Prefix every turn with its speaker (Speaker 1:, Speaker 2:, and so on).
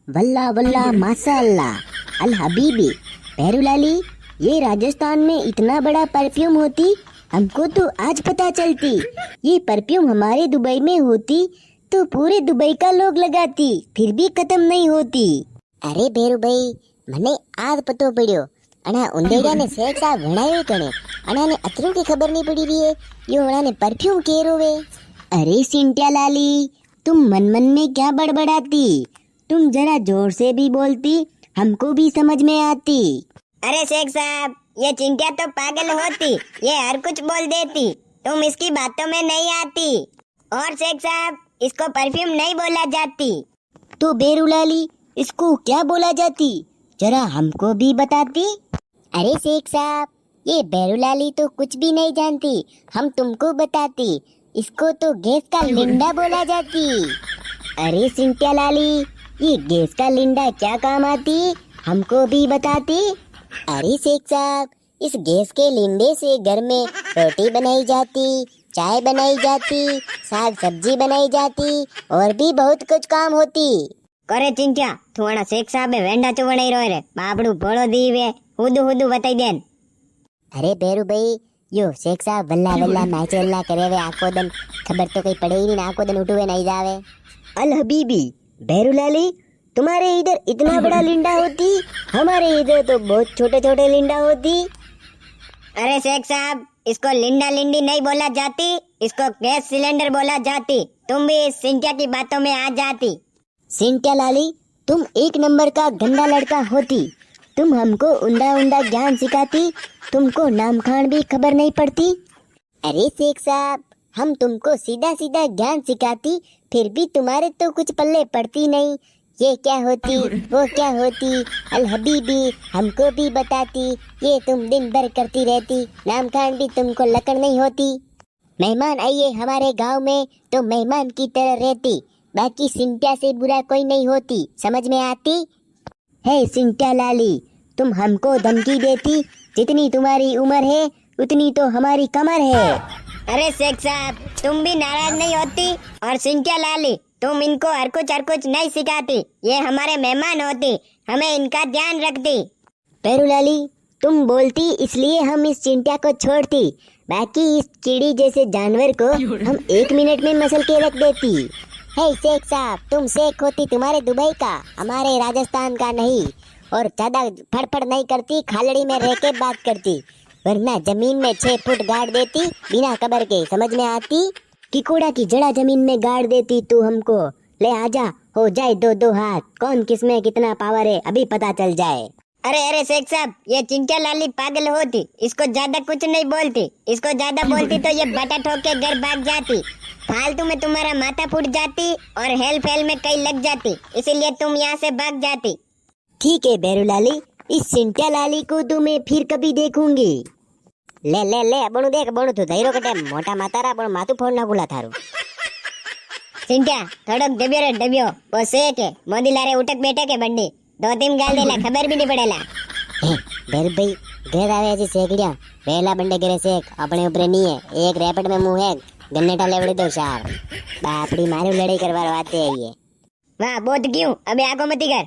Speaker 1: वल्ला वल्ला माशाअल्लाह अल हबीबी। पेरुलाली, ये राजस्थान में इतना बड़ा परफ्यूम होती हमको तो आज पता चलती। ये परफ्यूम हमारे दुबई में होती तो पूरे दुबई का लोग लगाती, फिर भी खत्म नहीं होती। अरे बेरू भाई, મને આજ પતો પડ્યો અને ઉંદેડાને શેખ સાહેબ ભણાવ્યું કણે અને અતરું की खबर नहीं पड़ी रही है यो ने परफ्यूम केरो वे। अरे सिंटिया लाली, तुम मन मन में क्या बड़बड़ाती, तुम जरा जोर से भी बोलती हमको भी समझ में आती।
Speaker 2: अरे शेख साहब, ये चिंटिया तो पागल होती, ये हर कुछ बोल देती, तुम इसकी बातों में नहीं आती। और शेख साहब, इसको परफ्यूम नहीं बोला जाती।
Speaker 1: तो बेरुलाली, इसको क्या बोला जाती, जरा हमको भी बताती। अरे शेख साहब, ये बेरुलाली तो कुछ भी नहीं जानती, हम तुमको बताती। इसको तो गैस का लिंडा बोला जाती। अरे सिंटिया लाली, ये गैस का लिंडा क्या काम आती, हमको भी बताती। अरे शेख साहब, इस गैस के लिंडे से घर में रोटी बनाई जाती, चाय बनाई जाती, साग सब्जी बनाई जाती और भी बहुत कुछ काम होती।
Speaker 2: करे चिंटिया, थोड़ा शेख साहब वेंडा चुवणाई रो रे, बापड़ू भोळो दीवे हुदू हुदू बताई देन।
Speaker 1: अरे बेरू भाई, यो शेख साहब वल्ला वल्ला नाचेल्ला करे वे आखो दिन, खबर तो कहीं पड़े ही नहीं, आखो दिन उठुए नहीं जावे। अल हबीबी, बेरुलाली, तुम्हारे इधर इतना बड़ा लिंडा होती, हमारे इधर तो बहुत छोटे छोटे लिंडा होती।
Speaker 2: अरे शेख साहब, इसको लिंडा लिंडी नहीं बोला जाती, इसको गैस सिलेंडर बोला जाती। तुम भी इस सिंटिया की बातों में आ जाती।
Speaker 1: सिंटिया लाली, तुम एक नंबर का गंदा लड़का होती, तुम हमको उंडा उंडा ज्ञान सिखाती, तुमको नाम खान भी खबर नहीं पड़ती। अरे शेख साहब, हम तुमको सीधा सीधा ज्ञान सिखाती, फिर भी तुम्हारे तो कुछ पल्ले पड़ती नहीं। ये क्या होती, वो क्या होती, अल हबीबी हमको भी बताती, ये तुम दिन भर करती रहती, नाम खान भी तुमको लकड़ नहीं होती। मेहमान आइए हमारे गांव में तो मेहमान की तरह रहती, बाकी सिंटिया से बुरा कोई नहीं होती, समझ में आती है। सिंटिया लाली, तुम हमको धमकी देती, जितनी तुम्हारी उम्र है उतनी तो हमारी कमर है।
Speaker 2: अरे शेख साहब, तुम भी नाराज नहीं होती। और सिंटिया लाली, तुम इनको हर कुछ नहीं सिखाती, ये हमारे मेहमान होती, हमें इनका ध्यान रखती।
Speaker 1: पेरुलाली, तुम बोलती इसलिए हम इस चिंटिया को छोड़ती, बाकी इस चिड़ी जैसे जानवर को हम 1 मिनट में मसल के रख देती। हे शेख साहब, तुम शेख होती तुम्हारे दुबई का, हमारे राजस्थान का नहीं, और ज्यादा फड़फड़ नहीं करती, खालड़ी में रह के बात करती, वरना जमीन में 6 फुट गाड़ देती बिना कबर के, समझ में आती। किकोड़ा की जड़ा जमीन में गाड़ देती तू हमको, ले आजा हो जाए 2-2 हाथ, कौन किसमें कितना पावर है अभी पता चल जाए।
Speaker 2: अरे शेख साहब, ये चिंटिया लाली पागल होती, इसको ज्यादा कुछ नहीं बोलती, इसको ज्यादा बोलती तो ये बटा ठोक के घर भाग जाती, फालतू में तुम्हारा माथा फूट जाती और हेल फेल में कई लग जाती, इसीलिए तुम यहाँ से भाग जाती।
Speaker 1: ठीक है बेरुलाली, इस सिंटिया लाली को तो मैं फिर कभी देखूंगी। ले ले ले बणु देख, बणु तू धैर्य कटे मोटा मातारा पण माथु फोड़ ना गुला थारू।
Speaker 2: चिंटिया थोड़क डबियो रे डबियो, वो शेख है, मोदी लारे उठक बैठक है बंडी, 2-3 गाल देला, खबर भी नहीं पड़ेला।
Speaker 1: बेर भाई, घर आवे जी सेकड़िया, पहला बंडे करे शेख, अपने ऊपर नहीं है, एक रैपट में मुंह है, गन्नेटा लेवड़ी दो शार, बापड़ी मारू लड़ाई करवा आते है ये।
Speaker 2: वाह बहुत क्यों, अबे आगो मती कर।